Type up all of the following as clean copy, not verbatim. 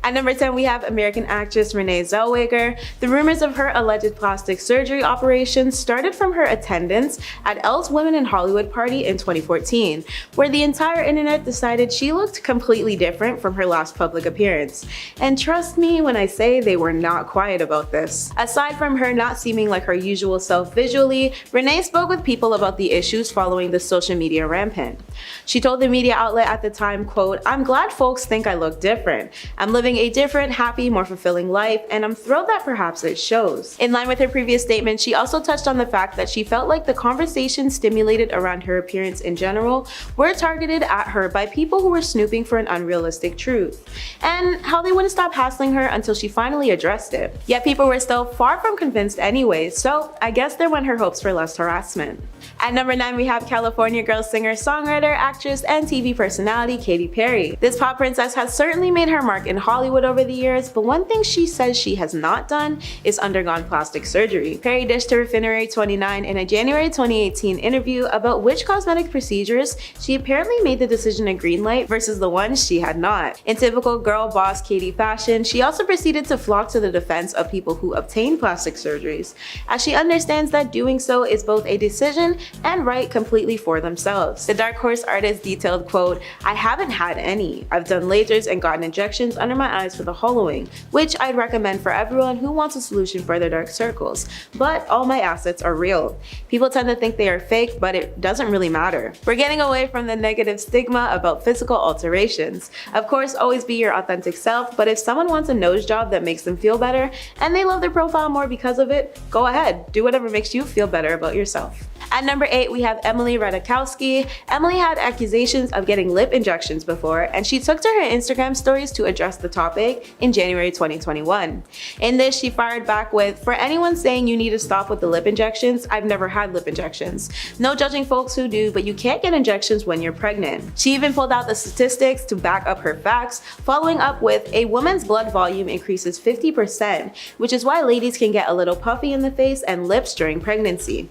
At number 10, we have American actress Renee Zellweger. The rumors of her alleged plastic surgery operations started from her attendance at Elle's Women in Hollywood party in 2014, where the entire internet decided she looked completely different from her last public appearance. And trust me when I say they were not quiet about this. Aside from her not seeming like her usual self visually, Renee spoke with people about the issues following the social media rampant. She told the media outlet at the time, quote, "I'm glad folks think I look different. I'm living a different, happy, more fulfilling life, and I'm thrilled that perhaps it shows." In line with her previous statement, she also touched on the fact that she felt like the conversation stimulated around her appearance in general were targeted at her by people who were snooping for an unrealistic truth, and how they wouldn't stop hassling her until she finally addressed it. Yet people were still far from convinced anyways, so I guess there went her hopes for less harassment. At number 9, we have California girl singer, songwriter, actress, and TV personality Katy Perry. This pop princess has certainly made her mark in Hollywood over the years, but one thing she says she has not done is undergone plastic surgery. Perry dished her Refinery 29 in a January 2018 interview about which cosmetic procedures she apparently made the decision to greenlight versus the ones she had not. In typical girl boss Katy fashion, she also proceeded to flock to the defense of people who obtain plastic surgeries, as she understands that doing so is both a decision and right completely for themselves. The Dark Horse artist detailed, quote, "I haven't had any. I've done lasers and gotten injections under my eyes for the hollowing, which I'd recommend for everyone who wants a solution for their dark circles. But all my assets are real. People tend to think they are fake, but it doesn't really matter." We're getting away from the negative stigma about physical alterations. Of course, always be your authentic self, but if someone wants a nose job that makes them feel better and they love their profile more because of it, go ahead, do whatever makes you feel better about yourself. At number 8, we have Emily Ratajkowski. Emily had accusations of getting lip injections before, and she took to her Instagram stories to address the topic in January 2021. In this, she fired back with, "For anyone saying you need to stop with the lip injections, I've never had lip injections. No judging folks who do, but you can't get injections when you're pregnant." She even pulled out the statistics to back up her facts, following up with, "A woman's blood volume increases 50%, which is why ladies can get a little puffy in the face and lips during pregnancy."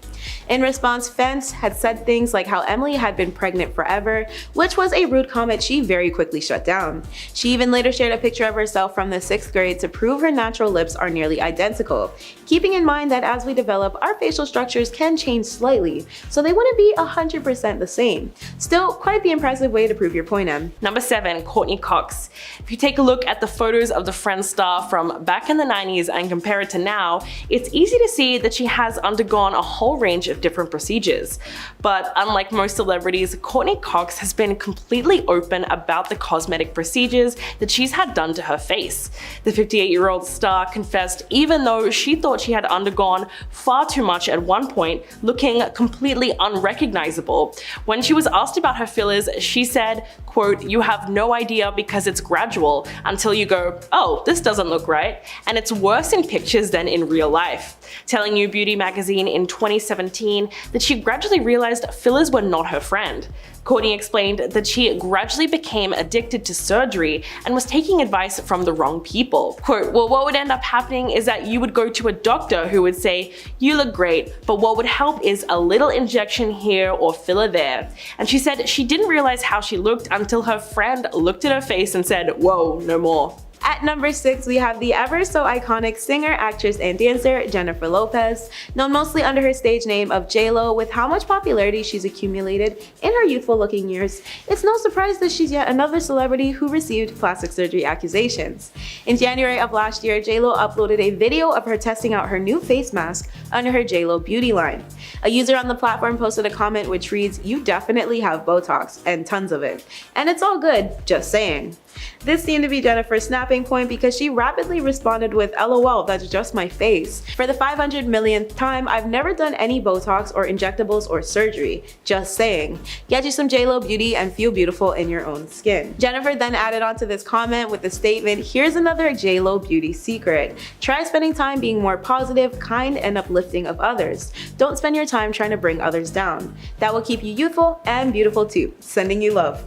In response, fans had said things like how Emily had been pregnant forever, which was a rude comment she very quickly shut down. She even later shared a picture of herself from the 6th grade to prove her natural lips are nearly identical, keeping in mind that as we develop, our facial structures can change slightly, so they wouldn't be 100% the same. Still, quite the impressive way to prove your point, Em. Number 7, Courtney Cox. If you take a look at the photos of the Friends star from back in the 90s and compare it to now, it's easy to see that she has undergone a whole range of different procedures. But unlike most celebrities, Courtney Cox has been completely open about the cosmetic procedures that she's had done to her face. The 58-year-old star confessed even though she thought she had undergone far too much at one point, looking completely unrecognizable. When she was asked about her fillers, she said, quote, "You have no idea because it's gradual until you go, oh, this doesn't look right, and it's worse in pictures than in real life," telling You Beauty magazine in 2017 that she gradually realized fillers were not her friend. Courtney explained that she gradually became addicted to surgery and was taking advice from the wrong people. Quote, "Well, what would end up happening is that you would go to a doctor who would say, 'You look great, but what would help is a little injection here or filler there.' And she said she didn't realize how she looked until her friend looked at her face and said, 'Whoa, no more.'" At number 6, we have the ever so iconic singer, actress, and dancer Jennifer Lopez, known mostly under her stage name of J-Lo. With how much popularity she's accumulated in her youthful looking years, it's no surprise that she's yet another celebrity who received plastic surgery accusations. In January of last year, J-Lo uploaded a video of her testing out her new face mask under her J-Lo beauty line. A user on the platform posted a comment which reads, "You definitely have Botox, and tons of it. And it's all good, just saying." This seemed to be Jennifer's snapping point because she rapidly responded with, "LOL, that's just my face. For the 500 millionth time, I've never done any Botox or injectables or surgery. Just saying. Get you some J-Lo beauty and feel beautiful in your own skin." Jennifer then added on to this comment with the statement, "Here's another J-Lo beauty secret. Try spending time being more positive, kind, and uplifting of others. Don't spend your time trying to bring others down. That will keep you youthful and beautiful too. Sending you love."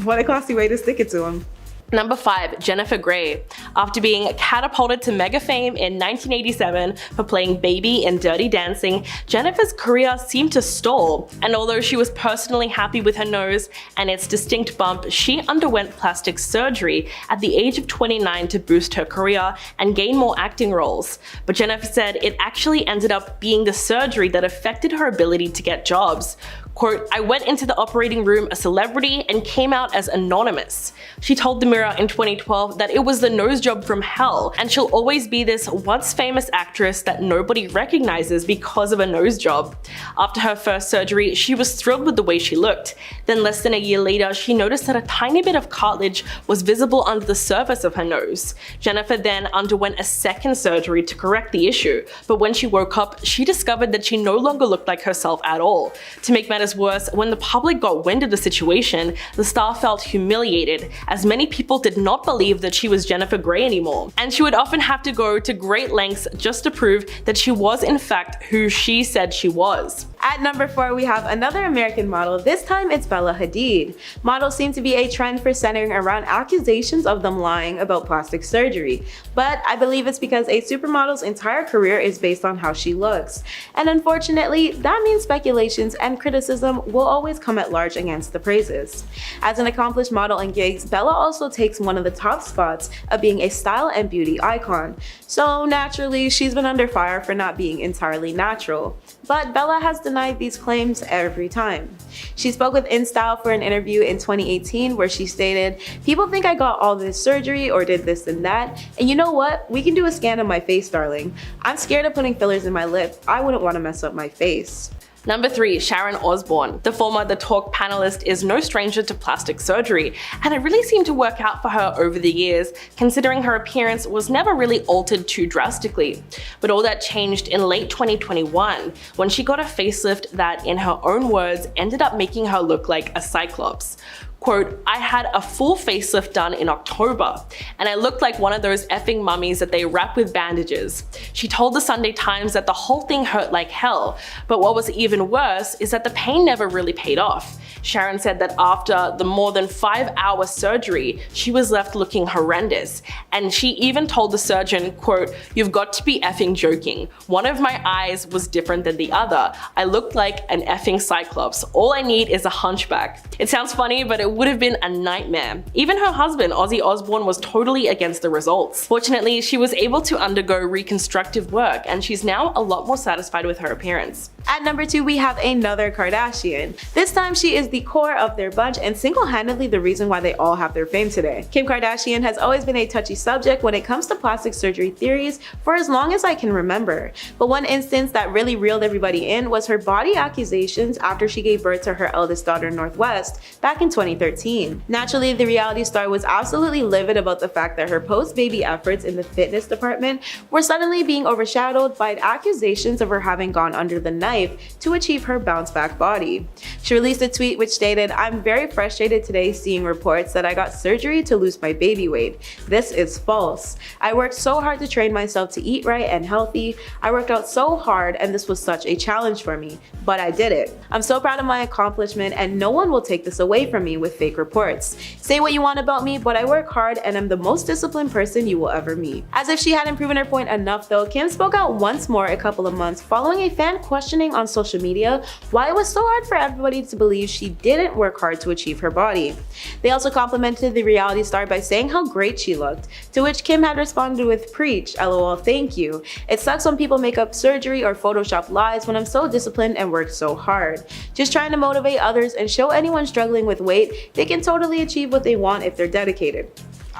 What a classy way to stick it to him. Number 5. Jennifer Grey. After being catapulted to mega fame in 1987 for playing Baby in Dirty Dancing, Jennifer's career seemed to stall, and although she was personally happy with her nose and its distinct bump, she underwent plastic surgery at the age of 29 to boost her career and gain more acting roles. But Jennifer said it actually ended up being the surgery that affected her ability to get jobs. Quote, "I went into the operating room a celebrity and came out as anonymous." She told the Mirror in 2012 that it was the nose job from hell, and she'll always be this once famous actress that nobody recognizes because of a nose job. After her first surgery, she was thrilled with the way she looked. Then less than a year later, she noticed that a tiny bit of cartilage was visible under the surface of her nose. Jennifer then underwent a second surgery to correct the issue, but when she woke up, she discovered that she no longer looked like herself at all. To make matters worse, when the public got wind of the situation, the star felt humiliated, as many people did not believe that she was Jennifer Grey anymore, and she would often have to go to great lengths just to prove that she was in fact who she said she was. At number 4, we have another American model. This time it's Bella Hadid. Models seem to be a trend for centering around accusations of them lying about plastic surgery, but I believe it's because a supermodel's entire career is based on how she looks. And unfortunately, that means speculations and criticism will always come at large against the praises. As an accomplished model in gigs, Bella also takes one of the top spots of being a style and beauty icon. So naturally, she's been under fire for not being entirely natural. But Bella has denied these claims every time. She spoke with InStyle for an interview in 2018 where she stated, "People think I got all this surgery or did this and that, and you know what? We can do a scan of my face, darling. I'm scared of putting fillers in my lip. I wouldn't want to mess up my face." Number 3. Sharon Osbourne. The former The Talk panelist is no stranger to plastic surgery, and it really seemed to work out for her over the years, considering her appearance was never really altered too drastically. But all that changed in late 2021, when she got a facelift that, in her own words, ended up making her look like a cyclops. Quote, "I had a full facelift done in October, and I looked like one of those effing mummies that they wrap with bandages." She told the Sunday Times that the whole thing hurt like hell, but what was even worse is that the pain never really paid off. Sharon said that after the more than 5-hour surgery, she was left looking horrendous, and she even told the surgeon, quote, "You've got to be effing joking. One of my eyes was different than the other. I looked like an effing cyclops. All I need is a hunchback." It sounds funny, but it would have been a nightmare. Even her husband, Ozzy Osbourne, was totally against the results. Fortunately, she was able to undergo reconstructive work, and she's now a lot more satisfied with her appearance. At number 2, we have another Kardashian. This time she is the core of their bunch and single-handedly the reason why they all have their fame today. Kim Kardashian has always been a touchy subject when it comes to plastic surgery theories for as long as I can remember. But one instance that really reeled everybody in was her body accusations after she gave birth to her eldest daughter, Northwest, back in 2013. Naturally, the reality star was absolutely livid about the fact that her post-baby efforts in the fitness department were suddenly being overshadowed by accusations of her having gone under the knife to achieve her bounce-back body. She released a tweet which stated, "I'm very frustrated today seeing reports that I got surgery to lose my baby weight. This is false. I worked so hard to train myself to eat right and healthy. I worked out so hard and this was such a challenge for me, but I did it. I'm so proud of my accomplishment and no one will take this away from me with fake reports. Say what you want about me, but I work hard and I'm the most disciplined person you will ever meet." As if she hadn't proven her point enough though, Kim spoke out once more a couple of months following a fan questioning on social media why it was so hard for everybody to believe she didn't work hard to achieve her body. They also complimented the reality star by saying how great she looked, to which Kim had responded with, "Preach, lol, thank you. It sucks when people make up surgery or Photoshop lies when I'm so disciplined and worked so hard. Just trying to motivate others and show anyone struggling with weight they can totally achieve what they want if they're dedicated."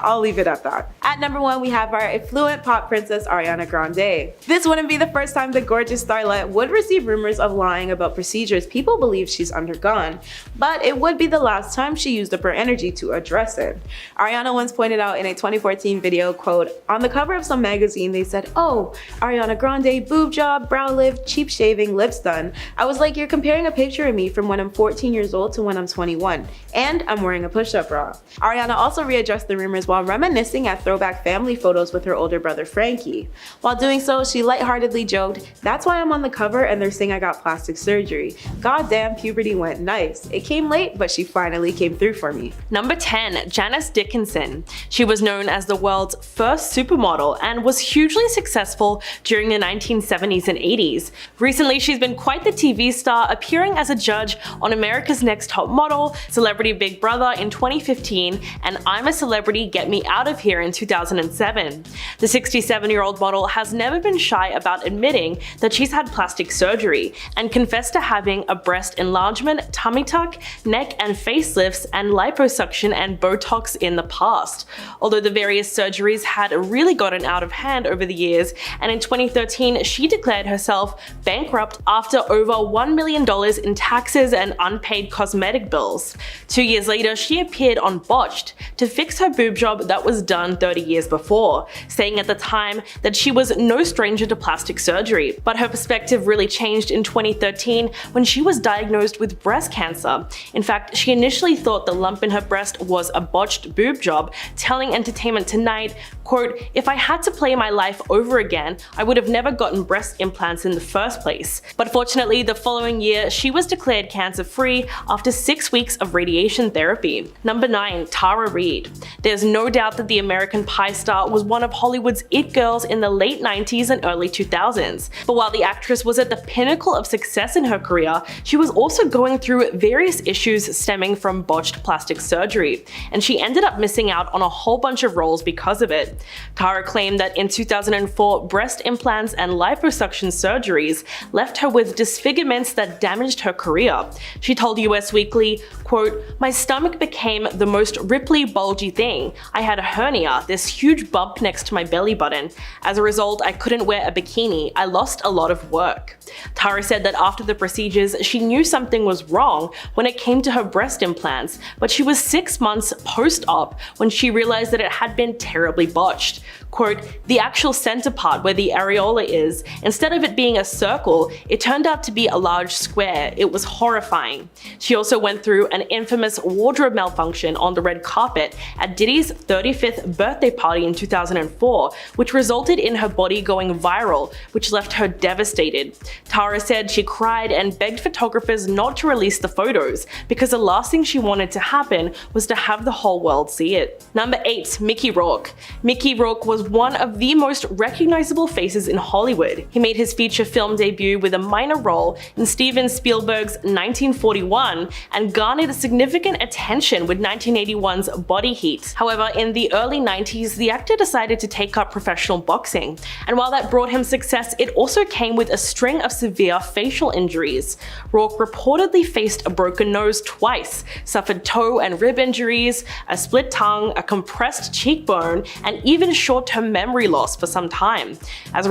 I'll leave it at that. At number 1, we have our affluent pop princess Ariana Grande. This wouldn't be the first time the gorgeous starlet would receive rumors of lying about procedures people believe she's undergone, but it would be the last time she used up her energy to address it. Ariana once pointed out in a 2014 video, quote, "On the cover of some magazine they said, 'Oh, Ariana Grande, boob job, brow lift, cheap shaving, lips done.' I was like, you're comparing a picture of me from when I'm 14 years old to when I'm 21, and I'm wearing a push-up bra." Ariana also readdressed the rumors while reminiscing at throwback family photos with her older brother Frankie. While doing so, she lightheartedly joked, "That's why I'm on the cover and they're saying I got plastic surgery. Goddamn, puberty went nice. It came late, but she finally came through for me." Number 10. Janice Dickinson. She was known as the world's first supermodel and was hugely successful during the 1970s and 80s. Recently, she's been quite the TV star, appearing as a judge on America's Next Top Model, Celebrity Big Brother in 2015, and I'm a Celebrity, Get Me Out of Here in 2007. The 67-year-old model has never been shy about admitting that she's had plastic surgery and confessed to having a breast enlargement, tummy tuck, neck and facelifts, and liposuction and Botox in the past. Although the various surgeries had really gotten out of hand over the years, and in 2013 she declared herself bankrupt after over $1 million in taxes and unpaid cosmetic bills. 2 years later, she appeared on Botched to fix her boob job that was done 30 years before, saying at the time that she was no stranger to plastic surgery. But her perspective really changed in 2013 when she was diagnosed with breast cancer. In fact, she initially thought the lump in her breast was a botched boob job, telling Entertainment Tonight, quote, "If I had to play my life over again, I would have never gotten breast implants in the first place." But fortunately, the following year, she was declared cancer-free after 6 weeks of radiation therapy. Number 9. Tara Reid. There's no doubt that the American Pie star was one of Hollywood's it girls in the late 90s and early 2000s. But while the actress was at the pinnacle of success in her career, she was also going through various issues stemming from botched plastic surgery, and she ended up missing out on a whole bunch of roles because of it. Tara claimed that in 2004, breast implants and liposuction surgeries left her with disfigurements that damaged her career. She told US Weekly, quote, "My stomach became the most ripply, bulgy thing. I had a hernia, this huge bump next to my belly button. As a result, I couldn't wear a bikini. I lost a lot of work." Tara said that after the procedures, she knew something was wrong when it came to her breast implants, but she was 6 months post-op when she realized that it had been terribly botched. Quote, "The actual center part where the areola is, instead of it being a circle, it turned out to be a large square. It was horrifying." She also went through an infamous wardrobe malfunction on the red carpet at Diddy's 35th birthday party in 2004, which resulted in her body going viral, which left her devastated. Tara said she cried and begged photographers not to release the photos because the last thing she wanted to happen was to have the whole world see it. Number 8. Mickey Rourke. Mickey Rourke was one of the most recognizable faces in Hollywood. He made his feature film debut with a minor role in Steven Spielberg's 1941 and garnered significant attention with 1981's Body Heat. However, in the early 90s, the actor decided to take up professional boxing, and while that brought him success, it also came with a string of severe facial injuries. Rourke reportedly faced a broken nose twice, suffered toe and rib injuries, a split tongue, a compressed cheekbone, and even short-term memory loss for some time. As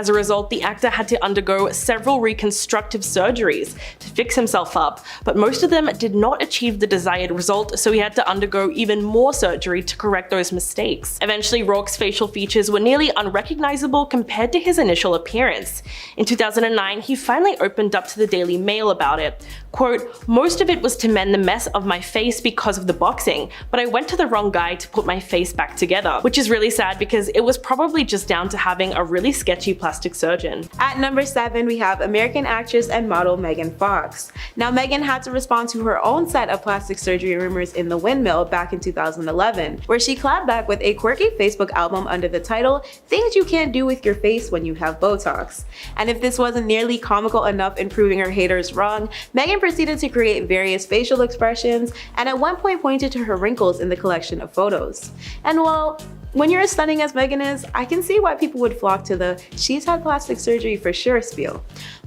a result, the actor had to undergo several reconstructive surgeries to fix himself up, but most of them did not achieve the desired result, so he had to undergo even more surgery to correct those mistakes. Eventually, Rourke's facial features were nearly unrecognizable compared to his initial appearance. In 2009, he finally opened up to the Daily Mail about it. Quote, "Most of it was to mend the mess of my face because of the boxing, but I went to the wrong guy to put my face back together," which is really sad because it was probably just down to having a really sketchy plastic surgeon. At number 7, we have American actress and model Megan Fox. Now, Megan had to respond to her own set of plastic surgery rumors in the windmill back in 2011, where she clapped back with a quirky Facebook album under the title, "Things You Can't Do With Your Face When You Have Botox." And if this wasn't nearly comical enough in proving her haters wrong, Megan proceeded to create various facial expressions and at one point pointed to her wrinkles in the collection of photos. And well, when you're as stunning as Megan is, I can see why people would flock to the "she's had plastic surgery for sure" spiel.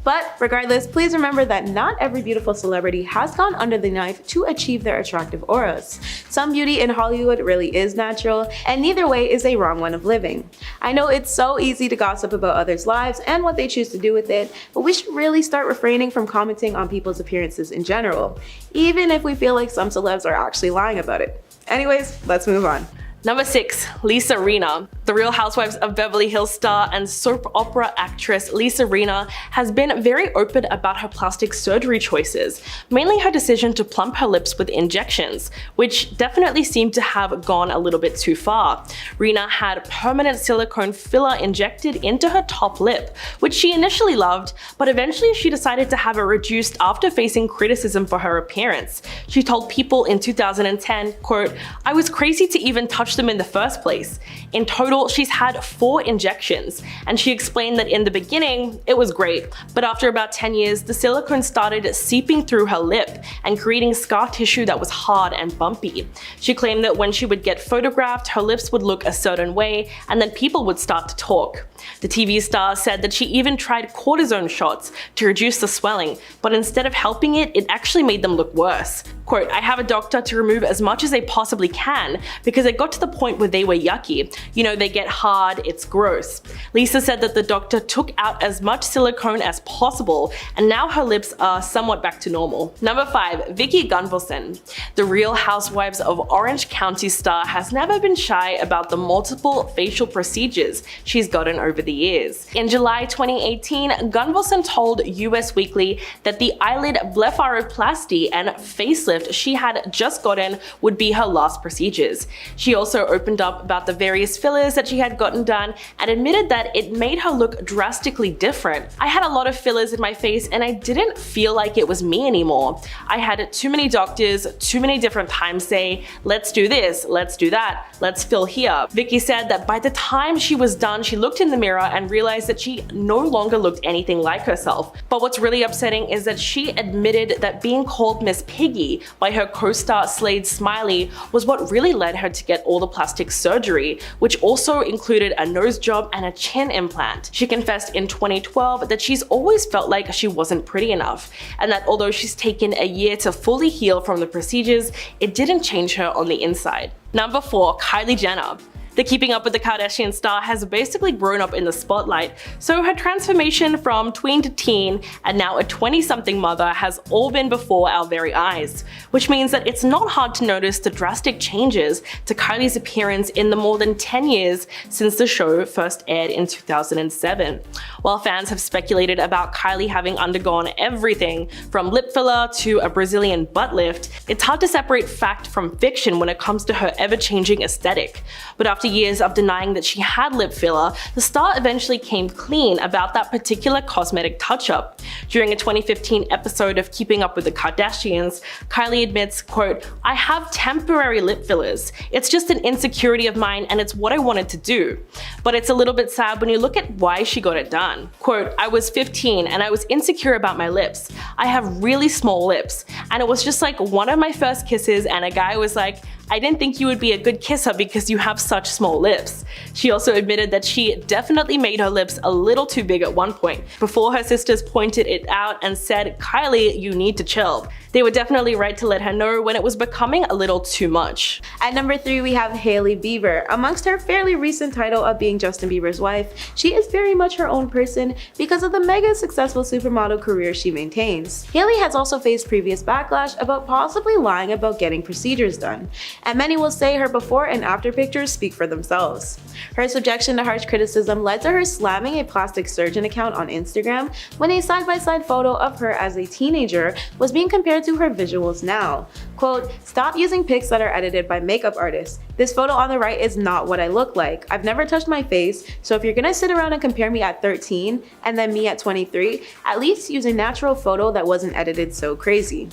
But regardless, please remember that not every beautiful celebrity has gone under the knife to achieve their attractive auras. Some beauty in Hollywood really is natural, and neither way is a wrong one of living. I know it's so easy to gossip about others' lives and what they choose to do with it, but we should really start refraining from commenting on people's appearances in general, even if we feel like some celebs are actually lying about it. Anyways, let's move on. Number 6. Lisa Rinna. The Real Housewives of Beverly Hills star and soap opera actress Lisa Rinna has been very open about her plastic surgery choices, mainly her decision to plump her lips with injections, which definitely seemed to have gone a little bit too far. Rinna had permanent silicone filler injected into her top lip, which she initially loved, but eventually she decided to have it reduced after facing criticism for her appearance. She told People in 2010, quote, "I was crazy to even touch them in the first place. In total, she's had 4 injections, and she explained that in the beginning, it was great, but after about 10 years, the silicone started seeping through her lip and creating scar tissue that was hard and bumpy. She claimed that when she would get photographed, her lips would look a certain way, and then people would start to talk. The TV star said that she even tried cortisone shots to reduce the swelling, but instead of helping it, it actually made them look worse. Quote, "I have a doctor to remove as much as they possibly can because it got to the point where they were yucky. You know, they get hard, it's gross." Lisa said that the doctor took out as much silicone as possible, and now her lips are somewhat back to normal. Number 5, Vicki Gunvalson. The Real Housewives of Orange County star has never been shy about the multiple facial procedures she's gotten over the years. In July 2018, Gunvalson told US Weekly that the eyelid blepharoplasty and facelift she had just gotten would be her last procedures. She also opened up about the various fillers that she had gotten done and admitted that it made her look drastically different. "I had a lot of fillers in my face and I didn't feel like it was me anymore. I had too many doctors, too many different times say, let's do this, let's do that, let's fill here." Vicki said that by the time she was done, she looked in the mirror and realized that she no longer looked anything like herself. But what's really upsetting is that she admitted that being called Miss Piggy by her co-star Slade Smiley was what really led her to get all the plastic surgery, which also included a nose job and a chin implant. She confessed in 2012 that she's always felt like she wasn't pretty enough, and that although she's taken a year to fully heal from the procedures, it didn't change her on the inside. Number 4, Kylie Jenner. The Keeping Up with the Kardashian star has basically grown up in the spotlight, so her transformation from tween to teen and now a 20-something mother has all been before our very eyes, which means that it's not hard to notice the drastic changes to Kylie's appearance in the more than 10 years since the show first aired in 2007. While fans have speculated about Kylie having undergone everything from lip filler to a Brazilian butt lift, it's hard to separate fact from fiction when it comes to her ever-changing aesthetic. But after years of denying that she had lip filler, the star eventually came clean about that particular cosmetic touch-up. During a 2015 episode of Keeping Up with the Kardashians, Kylie admits, quote, "I have temporary lip fillers. It's just an insecurity of mine and it's what I wanted to do. But it's a little bit sad when you look at why she got it done. Quote, "I was 15 and I was insecure about my lips. I have really small lips, and it was just like one of my first kisses and a guy was like, I didn't think you would be a good kisser because you have such small lips." She also admitted that she definitely made her lips a little too big at one point, before her sisters pointed it out and said, "Kylie, you need to chill." They were definitely right to let her know when it was becoming a little too much. At number 3, we have Hailey Bieber. Amongst her fairly recent title of being Justin Bieber's wife, she is very much her own person because of the mega successful supermodel career she maintains. Hailey has also faced previous backlash about possibly lying about getting procedures done, and many will say her before and after pictures speak for themselves. Her subjection to harsh criticism led to her slamming a plastic surgeon account on Instagram when a side-by-side photo of her as a teenager was being compared to her visuals now. Quote, "Stop using pics that are edited by makeup artists. This photo on the right is not what I look like. I've never touched my face, so if you're gonna sit around and compare me at 13 and then me at 23, at least use a natural photo that wasn't edited so crazy."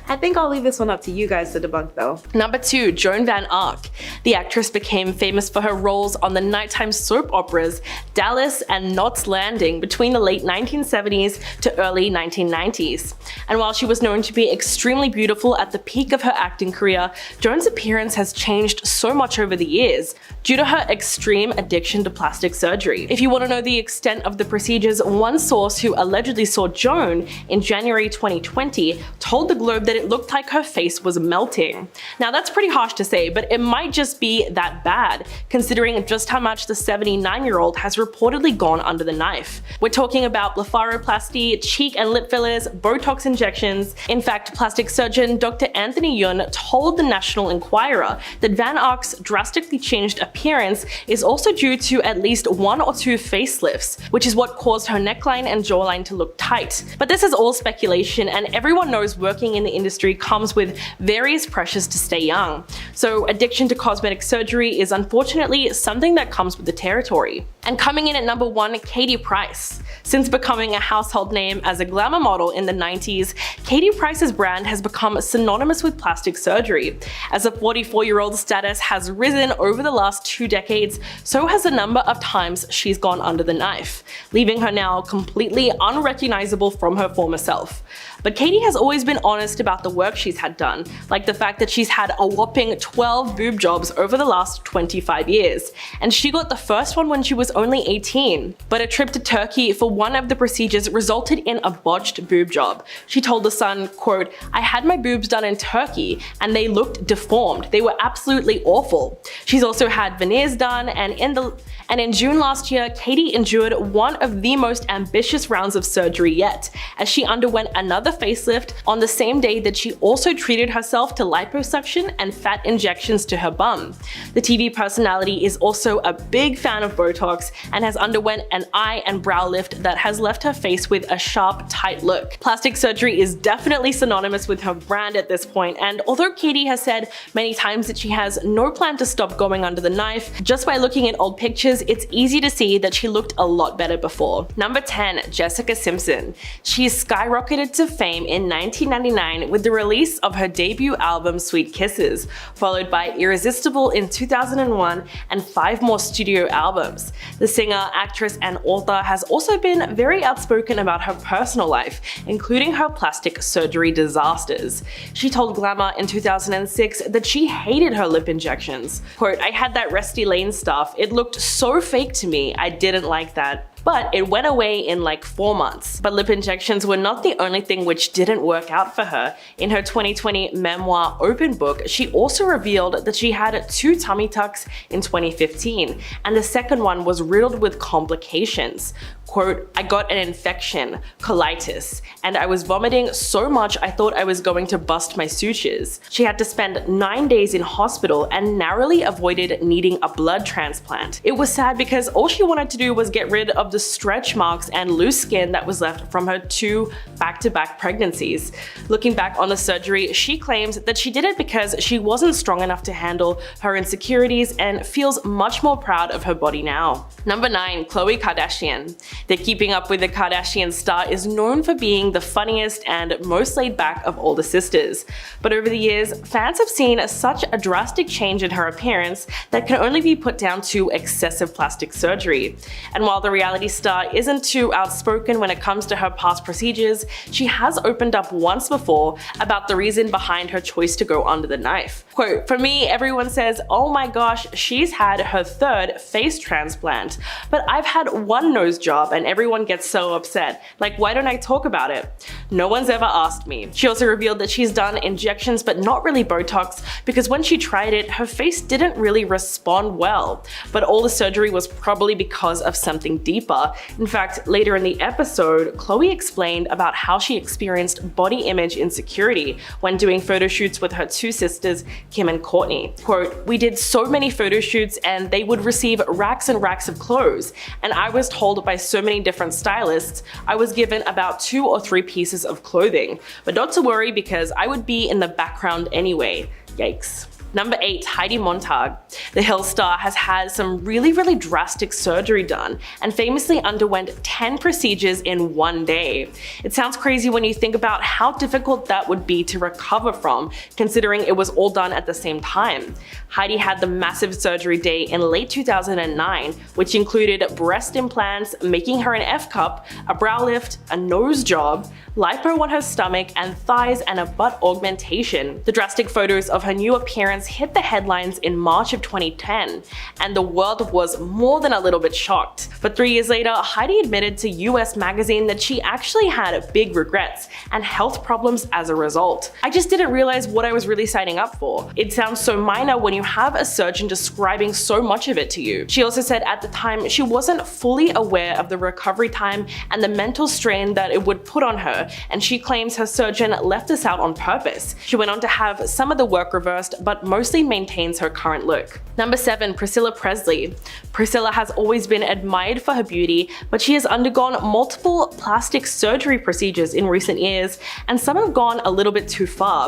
I think I'll leave this one up to you guys to debunk though. Number 2, Joan Van Ark. The actress became famous for her roles on the nighttime soap operas Dallas and Knots Landing between the late 1970s to early 1990s. And while she was known to be extremely beautiful at the peak of her acting career, Joan's appearance has changed so much over the years due to her extreme addiction to plastic surgery. If you want to know the extent of the procedures, one source who allegedly saw Joan in January 2020 told the Globe that it looked like her face was melting. Now that's pretty harsh to say, but it might just be that bad, considering just how much the 79-year-old has reportedly gone under the knife. We're talking about blepharoplasty, cheek and lip fillers, Botox injections. In fact, plastic surgeon Dr. Anthony Yun told the National Enquirer that Van Ark Botox drastically changed appearance is also due to at least 1 or 2 facelifts, which is what caused her neckline and jawline to look tight. But this is all speculation, and everyone knows working in the industry comes with various pressures to stay young. So addiction to cosmetic surgery is unfortunately something that comes with the territory. And coming in at number 1, Katie Price. Since becoming a household name as a glamour model in the 90s, Katie Price's brand has become synonymous with plastic surgery. As a 44-year-old status has risen over the last 2 decades, so has the number of times she's gone under the knife, leaving her now completely unrecognizable from her former self. But Katie has always been honest about the work she's had done, like the fact that she's had a whopping 12 boob jobs over the last 25 years, and she got the first one when she was only 18. But a trip to Turkey for one of the procedures resulted in a botched boob job. She told The Sun, quote, "I had my boobs done in Turkey and they looked deformed. They were absolutely awful." She's also had veneers done, and in June last year, Katie endured one of the most ambitious rounds of surgery yet, as she underwent another facelift on the same day that she also treated herself to liposuction and fat injections to her bum. The TV personality is also a big fan of Botox and has underwent an eye and brow lift that has left her face with a sharp, tight look. Plastic surgery is definitely synonymous with her brand at this point, and although Katie has said many times that she has no plan to stop going under the knife, just by looking at old pictures, it's easy to see that she looked a lot better before. Number 10, Jessica Simpson. She skyrocketed to fame in 1999 with the release of her debut album Sweet Kisses, followed by Irresistible in 2001 and 5 more studio albums. The singer, actress, and author has also been very outspoken about her personal life, including her plastic surgery disasters. She told Glamour in 2006 that she hated her lip injections. Quote, "I had that Rusty Lane stuff. It looked so fake to me. I didn't like that. But it went away in like 4 months. But lip injections were not the only thing which didn't work out for her. In her 2020 memoir Open Book, she also revealed that she had 2 tummy tucks in 2015, and the second one was riddled with complications. Quote, "I got an infection, colitis, and I was vomiting so much I thought I was going to bust my sutures." She had to spend 9 days in hospital and narrowly avoided needing a blood transplant. It was sad because all she wanted to do was get rid of the stretch marks and loose skin that was left from her 2 back-to-back pregnancies. Looking back on the surgery, she claims that she did it because she wasn't strong enough to handle her insecurities and feels much more proud of her body now. Number 9, Khloe Kardashian. The Keeping Up with the Kardashians star is known for being the funniest and most laid back of all the sisters. But over the years, fans have seen such a drastic change in her appearance that can only be put down to excessive plastic surgery. And while the reality star isn't too outspoken when it comes to her past procedures, she has opened up once before about the reason behind her choice to go under the knife. Quote, "For me, everyone says, oh my gosh, she's had her 3rd face transplant, but I've had 1 nose job and everyone gets so upset. Like, why don't I talk about it? No one's ever asked me." She also revealed that she's done injections but not really Botox because when she tried it, her face didn't really respond well. But all the surgery was probably because of something deeper. In fact, later in the episode, Khloe explained about how she experienced body image insecurity when doing photo shoots with her 2 sisters, Kim and Kourtney. Quote, "We did so many photo shoots and they would receive racks and racks of clothes, and I was told by so many different stylists I was given about 2 or 3 pieces of clothing, but not to worry because I would be in the background anyway. Yikes." Number 8, Heidi Montag. The Hill star has had some really drastic surgery done and famously underwent 10 procedures in 1 day. It sounds crazy when you think about how difficult that would be to recover from, considering it was all done at the same time. Heidi had the massive surgery day in late 2009, which included breast implants, making her an F-cup, a brow lift, a nose job, lipo on her stomach and thighs, and a butt augmentation. The drastic photos of her new appearance hit the headlines in March of 2010, and the world was more than a little bit shocked. But 3 years later, Heidi admitted to US Magazine that she actually had big regrets and health problems as a result. "I just didn't realize what I was really signing up for. It sounds so minor when you have a surgeon describing so much of it to you." She also said at the time she wasn't fully aware of the recovery time and the mental strain that it would put on her, and she claims her surgeon left this out on purpose. She went on to have some of the work reversed, but mostly maintains her current look. Number 7. Priscilla Presley. Priscilla has always been admired for her beauty, but she has undergone multiple plastic surgery procedures in recent years, and some have gone a little bit too far.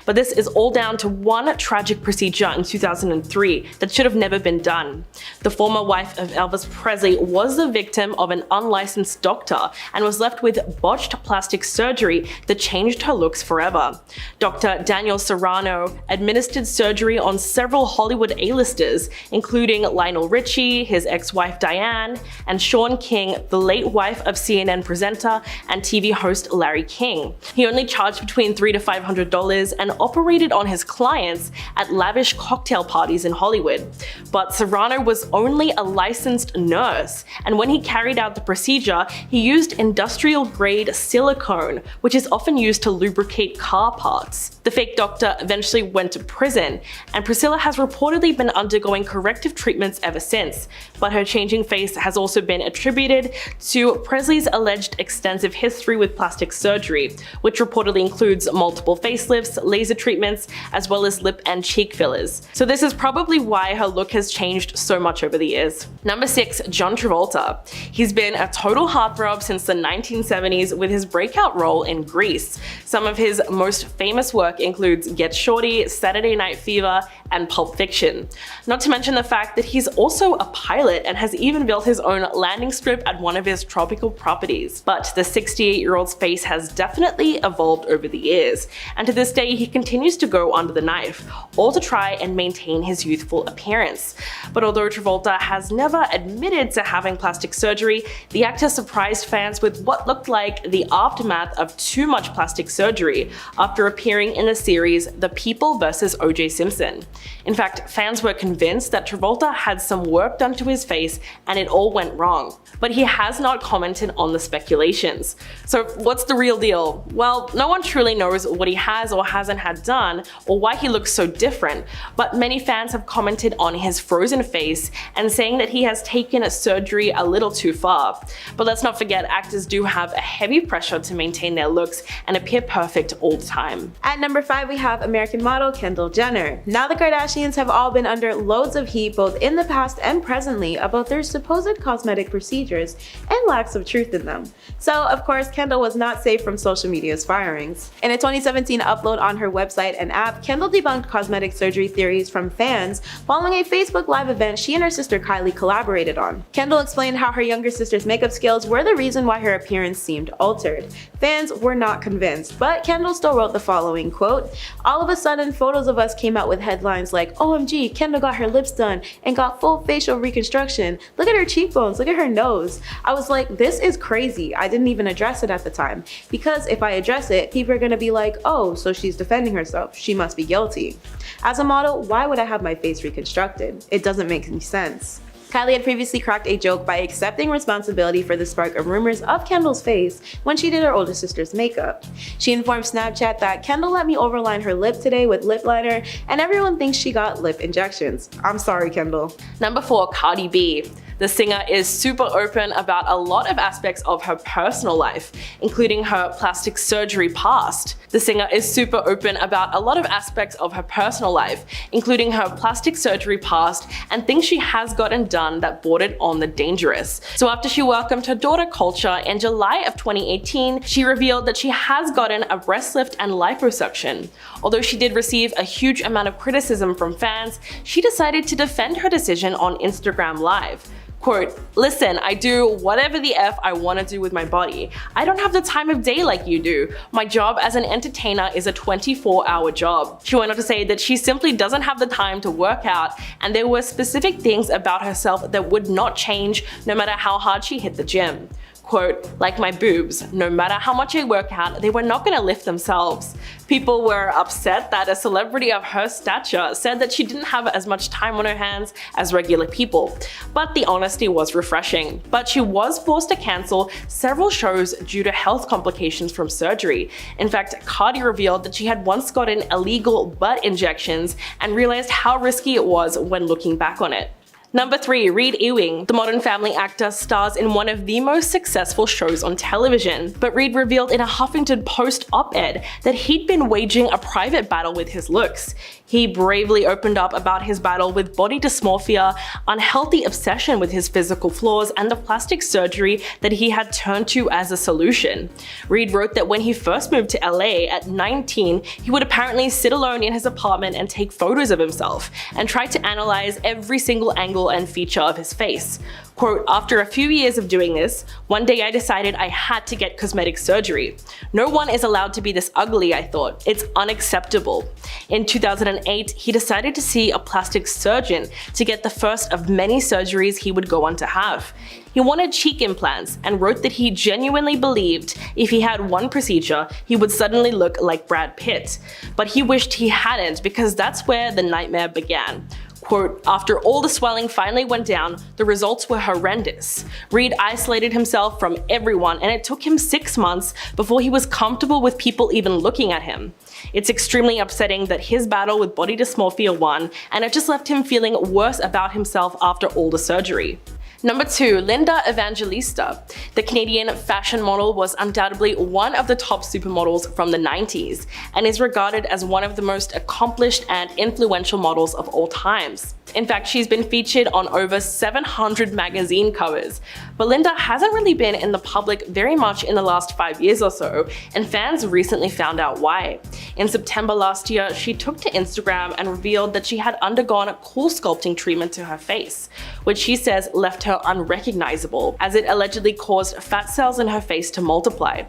But this is all down to one tragic procedure in 2003 that should have never been done. The former wife of Elvis Presley was the victim of an unlicensed doctor and was left with botched plastic surgery that changed her looks forever. Dr. Daniel Serrano administered surgery on several Hollywood A-listers, including Lionel Richie, his ex-wife Diane, and Shaun King, the late wife of CNN presenter and TV host Larry King. He only charged between $300 to $500 and operated on his clients at lavish cocktail parties in Hollywood. But Serrano was only a licensed nurse, and when he carried out the procedure, he used industrial-grade silicone, which is often used to lubricate car parts. The fake doctor eventually went to prison, and Priscilla has reportedly been undergoing corrective treatments ever since, but her changing face has also been attributed to Presley's alleged extensive history with plastic surgery, which reportedly includes multiple facelifts, laser treatments, as well as lip and cheek fillers. So this is probably why her look has changed so much over the years. Number 6. John Travolta. He's been a total heartthrob since the 1970s with his breakout role in Grease. Some of his most famous work includes Get Shorty, Saturday Night Fever, and Pulp Fiction. Not to mention the fact that he's also a pilot and has even built his own landing strip at one of his tropical properties. But the 68-year-old's face has definitely evolved over the years, and to this day he continues to go under the knife, all to try and maintain his youthful appearance. But although Travolta has never admitted to having plastic surgery, the actor surprised fans with what looked like the aftermath of too much plastic surgery after appearing in the series The People vs. O.J. Simpson. In fact, fans were convinced that Travolta had some work done to his face and it all went wrong. But he has not commented on the speculations. So what's the real deal? Well, no one truly knows what he has or hasn't had done or why he looks so different, but many fans have commented on his frozen face and saying that he has taken surgery a little too far. But let's not forget, actors do have a heavy pressure to maintain their looks and appear perfect all the time. At number 5, we have American model Kendall Jenner. Now the Kardashians have all been under loads of heat both in the past and presently about their supposed cosmetic procedures and lacks of truth in them. So of course Kendall was not safe from social media's firings. In a 2017 upload on her website and app, Kendall debunked cosmetic surgery theories from fans following a Facebook Live event she and her sister Kylie collaborated on. Kendall explained how her younger sister's makeup skills were the reason why her appearance seemed altered. Fans were not convinced, but Kendall still wrote the following, quote, "All of a sudden photos of us came out with headlines like, OMG, Kendall got her lips done and got full facial reconstruction. Look at her cheekbones, look at her nose." I was like, this is crazy. I didn't even address it at the time, because if I address it, people are gonna be like, oh, so she's defending herself. She must be guilty. As a model, why would I have my face reconstructed? It doesn't make any sense. Kylie had previously cracked a joke by accepting responsibility for the spark of rumors of Kendall's face when she did her older sister's makeup. She informed Snapchat that Kendall let me overline her lip today with lip liner and everyone thinks she got lip injections. I'm sorry, Kendall. Number 4, Cardi B. The singer is super open about a lot of aspects of her personal life, including her plastic surgery past. The singer is super open about a lot of aspects of her personal life, including her plastic surgery past and things she has gotten done that bordered on the dangerous. So after she welcomed her daughter Culture in July of 2018, she revealed that she has gotten a breast lift and liposuction. Although she did receive a huge amount of criticism from fans, she decided to defend her decision on Instagram Live. Quote, "Listen, I do whatever the F I want to do with my body. I don't have the time of day like you do. My job as an entertainer is a 24-hour job." She went on to say that she simply doesn't have the time to work out, and there were specific things about herself that would not change no matter how hard she hit the gym. Quote, "Like my boobs, no matter how much I work out, they were not gonna lift themselves." People were upset that a celebrity of her stature said that she didn't have as much time on her hands as regular people, but the honesty was refreshing. But she was forced to cancel several shows due to health complications from surgery. In fact, Cardi revealed that she had once gotten illegal butt injections and realized how risky it was when looking back on it. Number 3. Reid, the Modern Family actor, stars in one of the most successful shows on television. But Reid revealed in a Huffington Post op-ed that he'd been waging a private battle with his looks. He bravely opened up about his battle with body dysmorphia, unhealthy obsession with his physical flaws, and the plastic surgery that he had turned to as a solution. Reid wrote that when he first moved to LA at 19, he would apparently sit alone in his apartment and take photos of himself, and try to analyze every single angle and feature of his face. Quote, after a few years of doing this, one day I decided I had to get cosmetic surgery. No one is allowed to be this ugly, I thought. It's unacceptable. In 2008, he decided to see a plastic surgeon to get the first of many surgeries he would go on to have. He wanted cheek implants and wrote that he genuinely believed if he had one procedure, he would suddenly look like Brad Pitt. But he wished he hadn't, because that's where the nightmare began. Quote, after all the swelling finally went down, the results were horrendous. Reid isolated himself from everyone, and it took him 6 months before he was comfortable with people even looking at him. It's extremely upsetting that his battle with body dysmorphia won, and it just left him feeling worse about himself after all the surgery. Number 2. Linda Evangelista. The Canadian fashion model was undoubtedly one of the top supermodels from the 90s, and is regarded as one of the most accomplished and influential models of all times. In fact, she's been featured on over 700 magazine covers. But Linda hasn't really been in the public very much in the last 5 years or so, and fans recently found out why. In September last year, she took to Instagram and revealed that she had undergone a cool sculpting treatment to her face, which she says left her unrecognizable, as it allegedly caused fat cells in her face to multiply.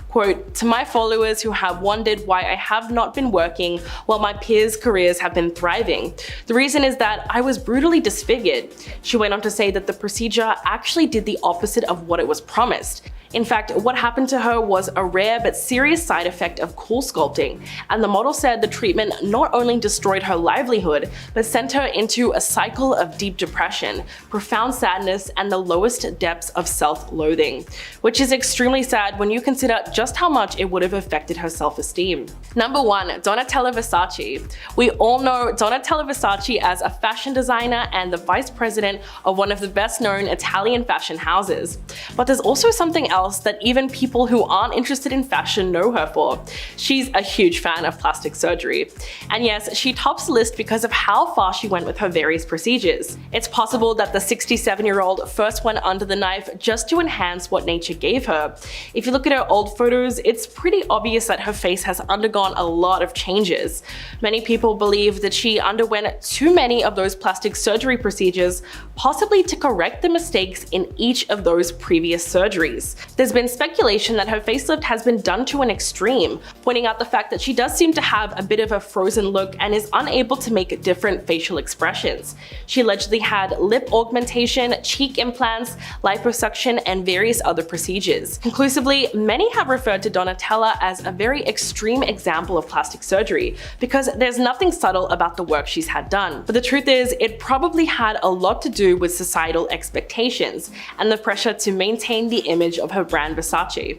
Quote, to my followers who have wondered why I have not been working while my peers' careers have been thriving, the reason is that I was brutally disfigured. She went on to say that the procedure actually did the opposite of what it was promised. In fact, what happened to her was a rare but serious side effect of cool sculpting, and the model said the treatment not only destroyed her livelihood, but sent her into a cycle of deep depression, profound sadness, and the lowest depths of self-loathing, which is extremely sad when you consider just how much it would have affected her self-esteem. Number 1. Donatella Versace. We all know Donatella Versace as a fashion designer and the vice president of one of the best-known Italian fashion houses. But there's also something else that even people who aren't interested in fashion know her for. She's a huge fan of plastic surgery. And yes, she tops the list because of how far she went with her various procedures. It's possible that the 67-year-old first went under the knife just to enhance what nature gave her. If you look at her old photos, it's pretty obvious that her face has undergone a lot of changes. Many people believe that she underwent too many of those plastic surgery procedures, possibly to correct the mistakes in each of those previous surgeries. There's been speculation that her facelift has been done to an extreme, pointing out the fact that she does seem to have a bit of a frozen look and is unable to make different facial expressions. She allegedly had lip augmentation, cheek implants, liposuction, and various other procedures. Conclusively, many have referred to Donatella as a very extreme example of plastic surgery, because there's nothing subtle about the work she's had done. But the truth is, it probably had a lot to do with societal expectations and the pressure to maintain the image of her brand Versace.